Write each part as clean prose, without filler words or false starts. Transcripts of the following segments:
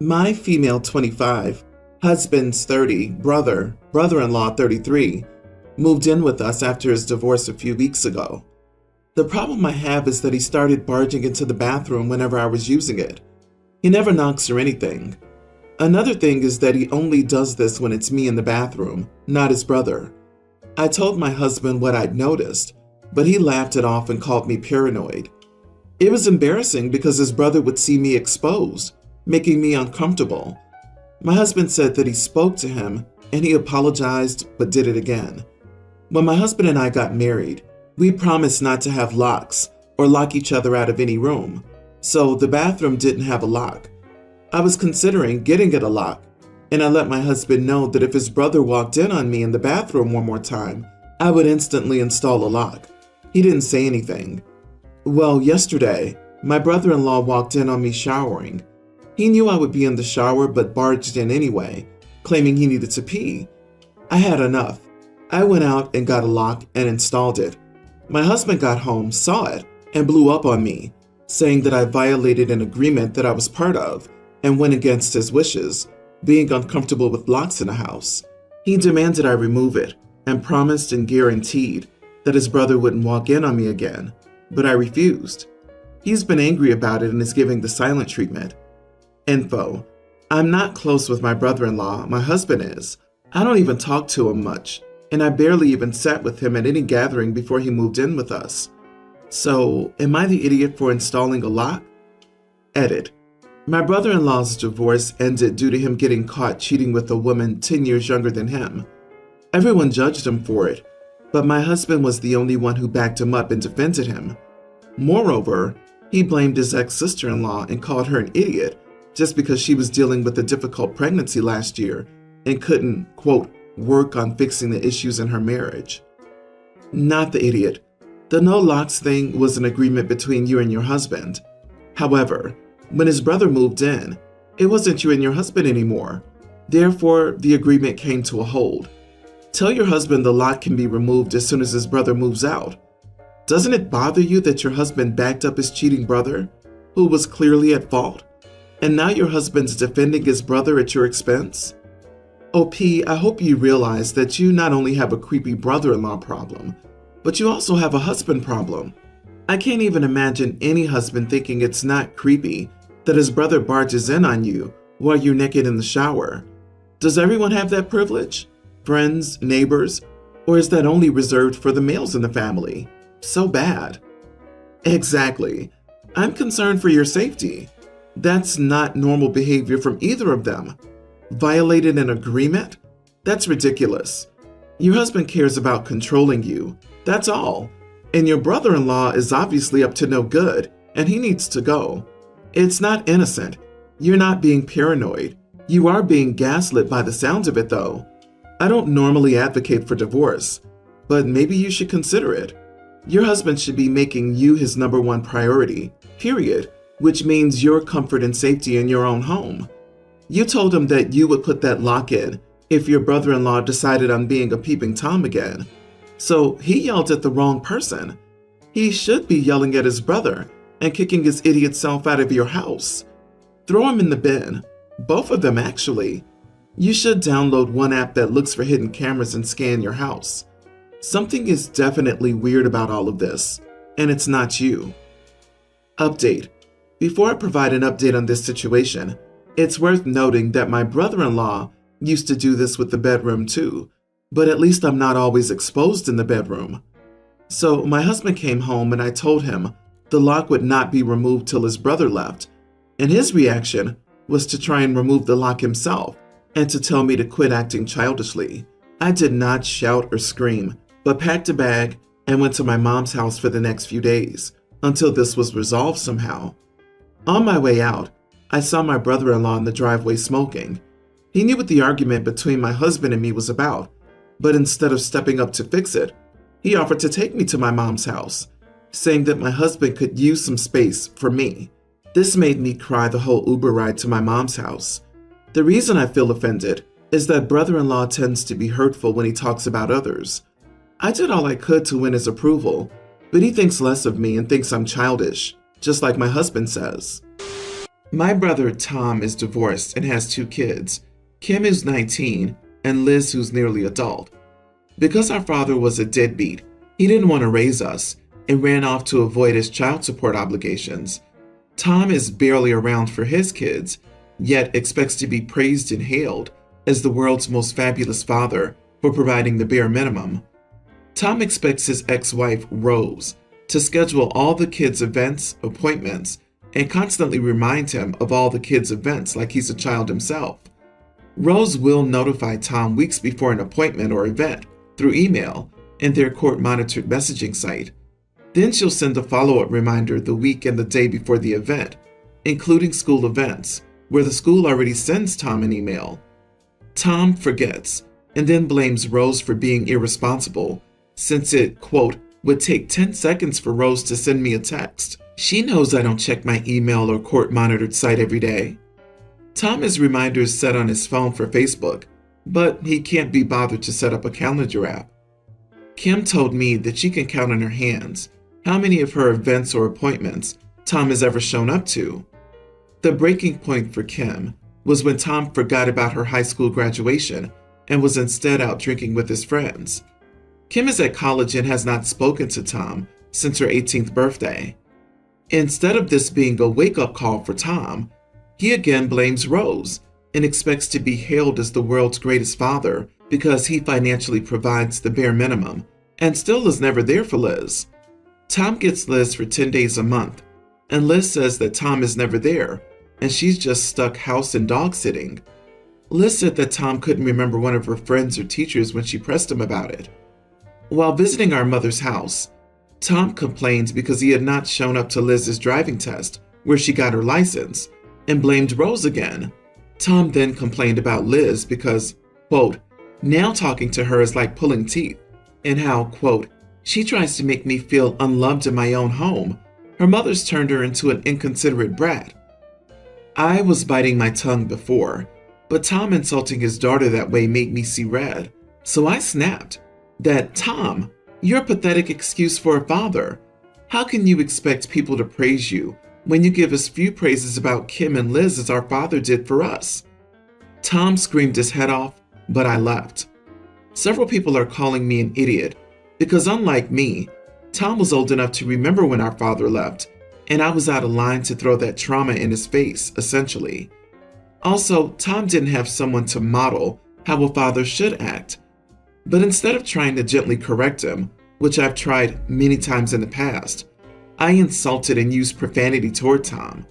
My female 25, husband's 30, brother-in-law 33, moved in with us after his divorce a few weeks ago. The problem I have is that he started barging into the bathroom whenever I was using it. He never knocks or anything. Another thing is that he only does this when it's me in the bathroom, not his brother. I told my husband what I'd noticed, but he laughed it off and called me paranoid. It was embarrassing because his brother would see me exposed, making me uncomfortable. My husband said that he spoke to him and he apologized but did it again. When my husband and I got married, we promised not to have locks or lock each other out of any room, so the bathroom didn't have a lock. I was considering getting it a lock, and I let my husband know that if his brother walked in on me in the bathroom one more time, I would instantly install a lock. He didn't say anything. Well, yesterday, my brother-in-law walked in on me showering. He knew I would be in the shower but barged in anyway, claiming he needed to pee. I had enough. I went out and got a lock and installed it. My husband got home, saw it, and blew up on me, saying that I violated an agreement that I was part of and went against his wishes, being uncomfortable with locks in the house. He demanded I remove it and promised and guaranteed that his brother wouldn't walk in on me again, but I refused. He's been angry about it and is giving the silent treatment. Info: I'm not close with my brother-in-law, my husband is. I don't even talk to him much, and I barely even sat with him at any gathering before he moved in with us. So, am I the idiot for installing a lock? Edit: my brother-in-law's divorce ended due to him getting caught cheating with a woman 10 years younger than him. Everyone judged him for it, but my husband was the only one who backed him up and defended him. Moreover, he blamed his ex-sister-in-law and called her an idiot just because she was dealing with a difficult pregnancy last year and couldn't, quote, work on fixing the issues in her marriage. Not the idiot. The no locks thing was an agreement between you and your husband. However, when his brother moved in, it wasn't you and your husband anymore. Therefore, the agreement came to a hold. Tell your husband the lock can be removed as soon as his brother moves out. Doesn't it bother you that your husband backed up his cheating brother, who was clearly at fault? And now your husband's defending his brother at your expense? OP, I hope you realize that you not only have a creepy brother-in-law problem, but you also have a husband problem. I can't even imagine any husband thinking it's not creepy that his brother barges in on you while you're naked in the shower. Does everyone have that privilege? Friends, neighbors, or is that only reserved for the males in the family? So bad. Exactly. I'm concerned for your safety. That's not normal behavior from either of them. Violated an agreement? That's ridiculous. Your husband cares about controlling you. That's all. And your brother-in-law is obviously up to no good, and he needs to go. It's not innocent. You're not being paranoid. You are being gaslit by the sounds of it, though. I don't normally advocate for divorce, but maybe you should consider it. Your husband should be making you his #1 priority, period, which means your comfort and safety in your own home. You told him that you would put that lock in if your brother-in-law decided on being a peeping Tom again. So he yelled at the wrong person. He should be yelling at his brother and kicking his idiot self out of your house. Throw him in the bin. Both of them, actually. You should download one app that looks for hidden cameras and scan your house. Something is definitely weird about all of this, and it's not you. Update. Before I provide an update on this situation, it's worth noting that my brother-in-law used to do this with the bedroom too, but at least I'm not always exposed in the bedroom. So my husband came home and I told him the lock would not be removed till his brother left, and his reaction was to try and remove the lock himself and to tell me to quit acting childishly. I did not shout or scream, but packed a bag and went to my mom's house for the next few days until this was resolved somehow. On my way out, I saw my brother-in-law in the driveway smoking. He knew what the argument between my husband and me was about, but instead of stepping up to fix it, he offered to take me to my mom's house, saying that my husband could use some space for me. This made me cry the whole Uber ride to my mom's house. The reason I feel offended is that brother-in-law tends to be hurtful when he talks about others. I did all I could to win his approval, but he thinks less of me and thinks I'm childish, just like my husband says. My brother Tom is divorced and has 2 kids, Kim who's 19 and Liz who's nearly adult. Because our father was a deadbeat, he didn't want to raise us and ran off to avoid his child support obligations. Tom is barely around for his kids, yet expects to be praised and hailed as the world's most fabulous father for providing the bare minimum. Tom expects his ex-wife, Rose, to schedule all the kids' events, appointments, and constantly remind him of all the kids' events like he's a child himself. Rose will notify Tom weeks before an appointment or event through email and their court-monitored messaging site. Then she'll send a follow-up reminder the week and the day before the event, including school events, where the school already sends Tom an email. Tom forgets and then blames Rose for being irresponsible, since it, quote, would take 10 seconds for Rose to send me a text. She knows I don't check my email or court-monitored site every day. Tom has reminders set on his phone for Facebook, but he can't be bothered to set up a calendar app. Kim told me that she can count on her hands how many of her events or appointments Tom has ever shown up to. The breaking point for Kim was when Tom forgot about her high school graduation and was instead out drinking with his friends. Kim is at college and has not spoken to Tom since her 18th birthday. Instead of this being a wake-up call for Tom, he again blames Rose and expects to be hailed as the world's greatest father because he financially provides the bare minimum and still is never there for Liz. Tom gets Liz for 10 days a month, and Liz says that Tom is never there and she's just stuck house and dog sitting. Liz said that Tom couldn't remember one of her friends or teachers when she pressed him about it. While visiting our mother's house, Tom complained because he had not shown up to Liz's driving test, where she got her license, and blamed Rose again. Tom then complained about Liz because, quote, now talking to her is like pulling teeth, and how, quote, she tries to make me feel unloved in my own home. Her mother's turned her into an inconsiderate brat. I was biting my tongue before, but Tom insulting his daughter that way made me see red, so I snapped that, Tom, you're a pathetic excuse for a father. How can you expect people to praise you when you give as few praises about Kim and Liz as our father did for us? Tom screamed his head off, but I left. Several people are calling me an idiot because, unlike me, Tom was old enough to remember when our father left, and I was out of line to throw that trauma in his face, essentially. Also, Tom didn't have someone to model how a father should act. But instead of trying to gently correct him, which I've tried many times in the past, I insulted and used profanity toward Tom.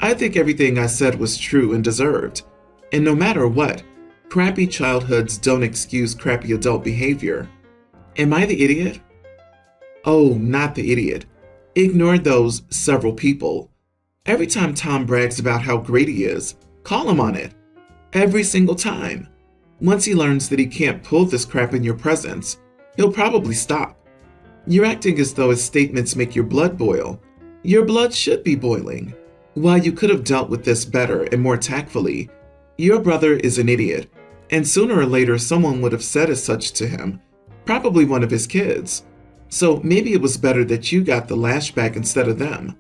I think everything I said was true and deserved. And no matter what, crappy childhoods don't excuse crappy adult behavior. Am I the idiot? Oh, not the idiot. Ignore those several people. Every time Tom brags about how great he is, call him on it. Every single time. Once he learns that he can't pull this crap in your presence, he'll probably stop. You're acting as though his statements make your blood boil. Your blood should be boiling. While you could have dealt with this better and more tactfully, your brother is an idiot, and sooner or later someone would have said as such to him, probably one of his kids. So maybe it was better that you got the lashback instead of them.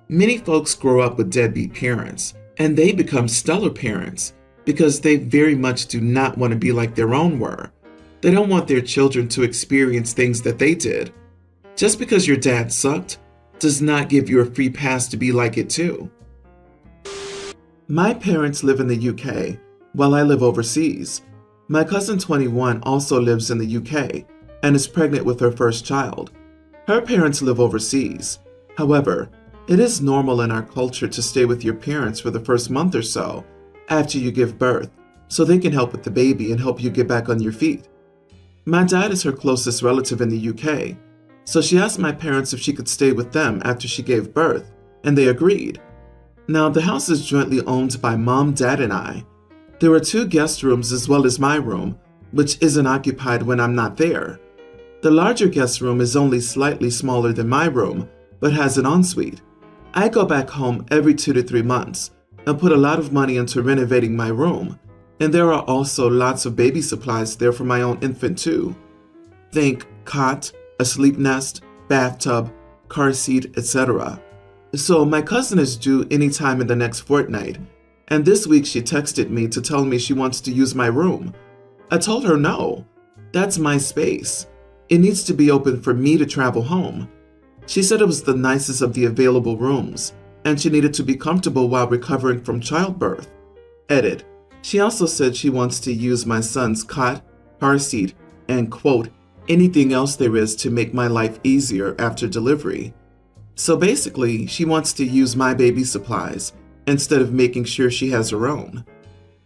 Many folks grow up with deadbeat parents, and they become stellar parents, because they very much do not want to be like their own were. They don't want their children to experience things that they did. Just because your dad sucked does not give you a free pass to be like it too. My parents live in the UK, while I live overseas. My cousin 21 also lives in the UK and is pregnant with her first child. Her parents live overseas. However, it is normal in our culture to stay with your parents for the first month or so after you give birth, so they can help with the baby and help you get back on your feet. My dad is her closest relative in the UK, so she asked my parents if she could stay with them after she gave birth, and they agreed. Now, the house is jointly owned by Mom, Dad, and I. There are 2 guest rooms as well as my room, which isn't occupied when I'm not there. The larger guest room is only slightly smaller than my room, but has an ensuite. I go back home every 2 to 3 months and put a lot of money into renovating my room, and there are also lots of baby supplies there for my own infant too. Think cot, a sleep nest, bathtub, car seat, etc. So my cousin is due anytime in the next fortnight, and this week she texted me to tell me she wants to use my room. I told her no. That's my space. It needs to be open for me to travel home. She said it was the nicest of the available rooms, and she needed to be comfortable while recovering from childbirth. Edit. She also said she wants to use my son's cot, car seat, and quote, anything else there is to make my life easier after delivery. So basically, she wants to use my baby supplies instead of making sure she has her own.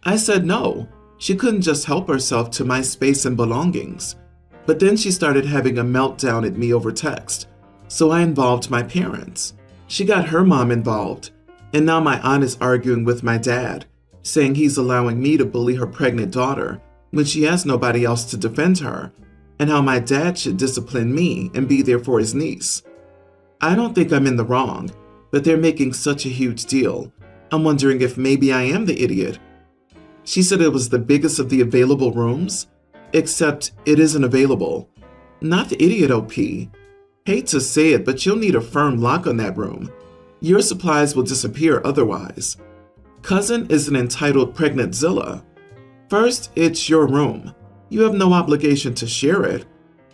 I said no, she couldn't just help herself to my space and belongings. But then she started having a meltdown at me over text, so I involved my parents. She got her mom involved, and now my aunt is arguing with my dad, saying he's allowing me to bully her pregnant daughter when she has nobody else to defend her, and how my dad should discipline me and be there for his niece. I don't think I'm in the wrong, but they're making such a huge deal. I'm wondering if maybe I am the idiot. She said it was the biggest of the available rooms, except it isn't available. Not the idiot, OP. Hate to say it, but you'll need a firm lock on that room. Your supplies will disappear otherwise. Cousin is an entitled pregnantzilla. First, it's your room. You have no obligation to share it.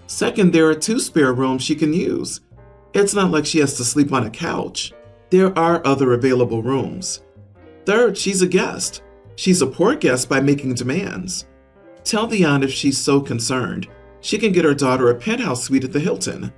Second, there are 2 spare rooms she can use. It's not like she has to sleep on a couch. There are other available rooms. Third, she's a guest. She's a poor guest by making demands. Tell the aunt if she's so concerned, she can get her daughter a penthouse suite at the Hilton.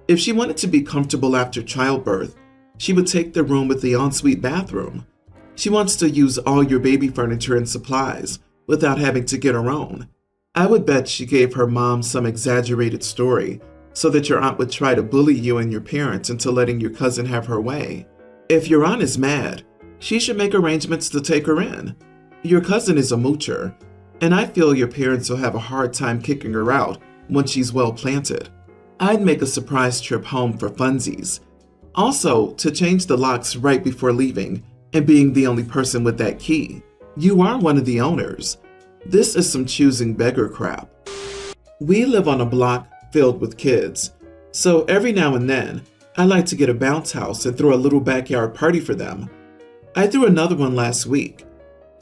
If she wanted to be comfortable after childbirth, she would take the room with the ensuite bathroom. She wants to use all your baby furniture and supplies without having to get her own. I would bet she gave her mom some exaggerated story so that your aunt would try to bully you and your parents into letting your cousin have her way. If your aunt is mad, she should make arrangements to take her in. Your cousin is a moocher, and I feel your parents will have a hard time kicking her out once she's well planted. I'd make a surprise trip home for funsies. Also, to change the locks right before leaving and being the only person with that key. You are one of the owners. This is some choosing beggar crap. We live on a block filled with kids, so every now and then, I like to get a bounce house and throw a little backyard party for them. I threw another one last week.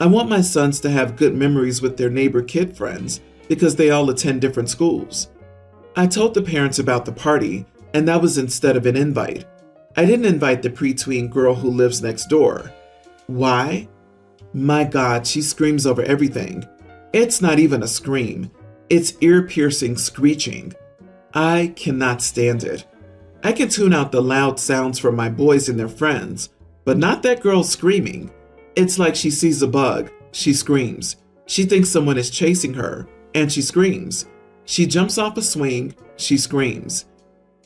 I want my sons to have good memories with their neighbor kid friends because they all attend different schools. I told the parents about the party, and that was instead of an invite. I didn't invite the preteen girl who lives next door. Why? My God, she screams over everything. It's not even a scream. It's ear-piercing screeching. I cannot stand it. I can tune out the loud sounds from my boys and their friends, but not that girl screaming. It's like she sees a bug, she screams. She thinks someone is chasing her, and she screams. She jumps off a swing, she screams.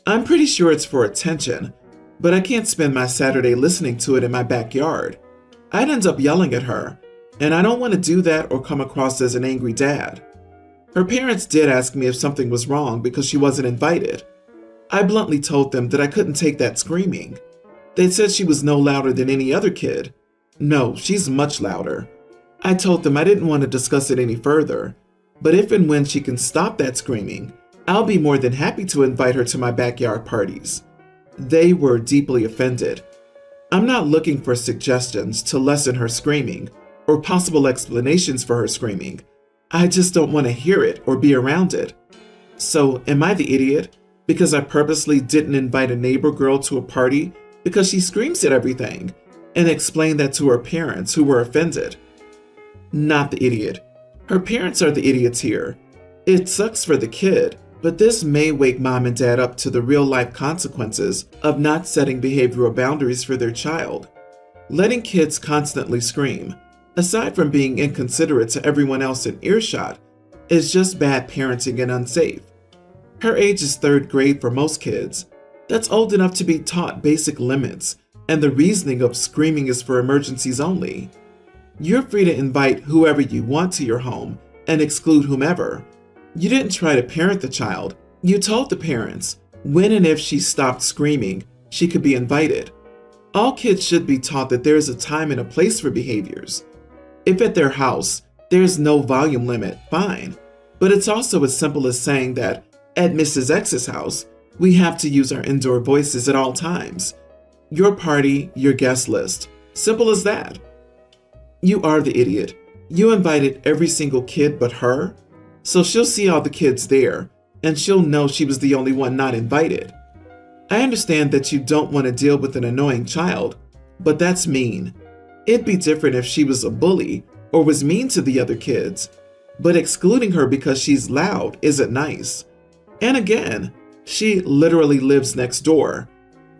I'm pretty sure it's for attention, but I can't spend my Saturday listening to it in my backyard. I'd end up yelling at her, and I don't want to do that or come across as an angry dad. Her parents did ask me if something was wrong because she wasn't invited. I bluntly told them that I couldn't take that screaming. They said she was no louder than any other kid. No, she's much louder. I told them I didn't want to discuss it any further, but if and when she can stop that screaming, I'll be more than happy to invite her to my backyard parties. They were deeply offended. I'm not looking for suggestions to lessen her screaming or possible explanations for her screaming. I just don't want to hear it or be around it. So, am I the idiot because I purposely didn't invite a neighbor girl to a party because she screams at everything, and explain that to her parents who were offended? Not the idiot. Her parents are the idiots here. It sucks for the kid, but this may wake mom and dad up to the real-life consequences of not setting behavioral boundaries for their child. Letting kids constantly scream, aside from being inconsiderate to everyone else in earshot, is just bad parenting and unsafe. Her age is 3rd grade for most kids. That's old enough to be taught basic limits, and the reasoning of screaming is for emergencies only. You're free to invite whoever you want to your home and exclude whomever. You didn't try to parent the child. You told the parents when and if she stopped screaming, she could be invited. All kids should be taught that there is a time and a place for behaviors. If at their house there's no volume limit, fine. But it's also as simple as saying that at Mrs. X's house, we have to use our indoor voices at all times. Your party, your guest list. Simple as that. You are the idiot. You invited every single kid but her, so she'll see all the kids there, and she'll know she was the only one not invited. I understand that you don't want to deal with an annoying child, but that's mean. It'd be different if she was a bully or was mean to the other kids, but excluding her because she's loud isn't nice. And again, she literally lives next door.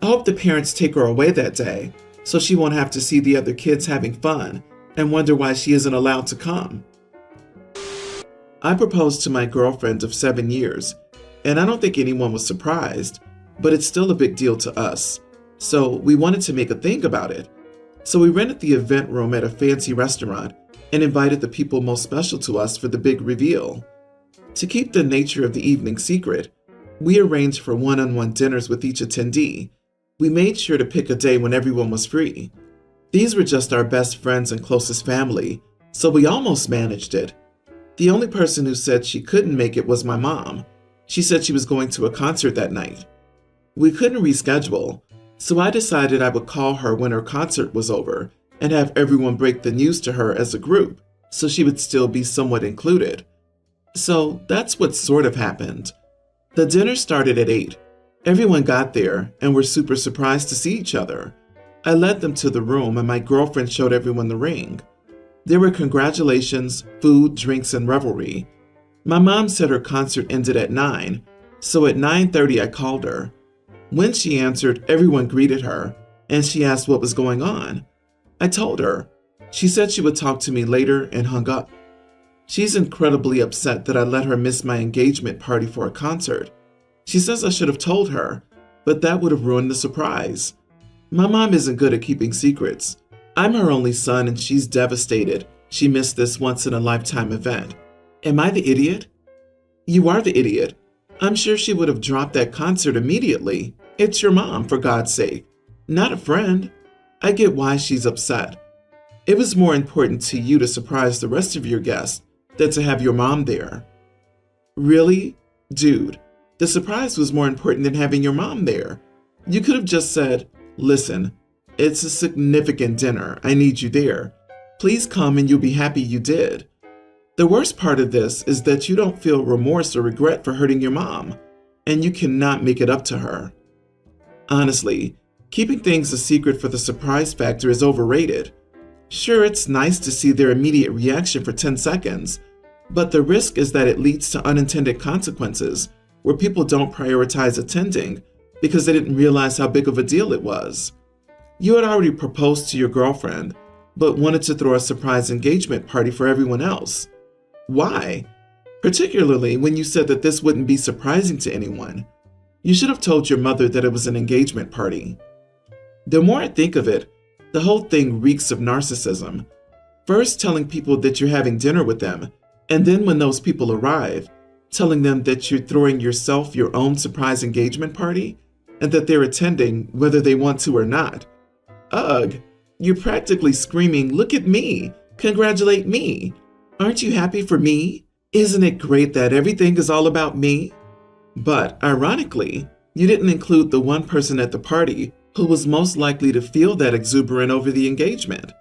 I hope the parents take her away that day, so she won't have to see the other kids having fun and wonder why she isn't allowed to come. I proposed to my girlfriend of 7 years, and I don't think anyone was surprised, but it's still a big deal to us, so we wanted to make a thing about it. So we rented the event room at a fancy restaurant and invited the people most special to us for the big reveal. To keep the nature of the evening secret, we arranged for one-on-one dinners with each attendee. We made sure to pick a day when everyone was free. These were just our best friends and closest family, so we almost managed it. The only person who said she couldn't make it was my mom. She said she was going to a concert that night. We couldn't reschedule, so I decided I would call her when her concert was over and have everyone break the news to her as a group, so she would still be somewhat included. So that's what sort of happened. The dinner started at 8. Everyone got there and were super surprised to see each other. I led them to the room and my girlfriend showed everyone the ring. There were congratulations, food, drinks, and revelry. My mom said her concert ended at 9, so at 9:30 I called her. When she answered, everyone greeted her, and she asked what was going on. I told her. She said she would talk to me later and hung up. She's incredibly upset that I let her miss my engagement party for a concert. She says I should have told her, but that would have ruined the surprise. My mom isn't good at keeping secrets. I'm her only son and she's devastated she missed this once-in-a-lifetime event. Am I the idiot? You are the idiot. I'm sure she would have dropped that concert immediately. It's your mom, for God's sake, not a friend. I get why she's upset. It was more important to you to surprise the rest of your guests than to have your mom there. Really? Dude, the surprise was more important than having your mom there. You could have just said, listen, it's a significant dinner. I need you there. Please come and you'll be happy you did. The worst part of this is that you don't feel remorse or regret for hurting your mom, and you cannot make it up to her. Honestly, keeping things a secret for the surprise factor is overrated. Sure, it's nice to see their immediate reaction for 10 seconds, but the risk is that it leads to unintended consequences where people don't prioritize attending because they didn't realize how big of a deal it was. You had already proposed to your girlfriend, but wanted to throw a surprise engagement party for everyone else. Why? Particularly when you said that this wouldn't be surprising to anyone. You should have told your mother that it was an engagement party. The more I think of it, the whole thing reeks of narcissism. First telling people that you're having dinner with them, and then when those people arrive, telling them that you're throwing yourself your own surprise engagement party, and that they're attending whether they want to or not. Ugh, you're practically screaming, look at me, congratulate me. Aren't you happy for me? Isn't it great that everything is all about me? But ironically, you didn't include the one person at the party who was most likely to feel that exuberant over the engagement.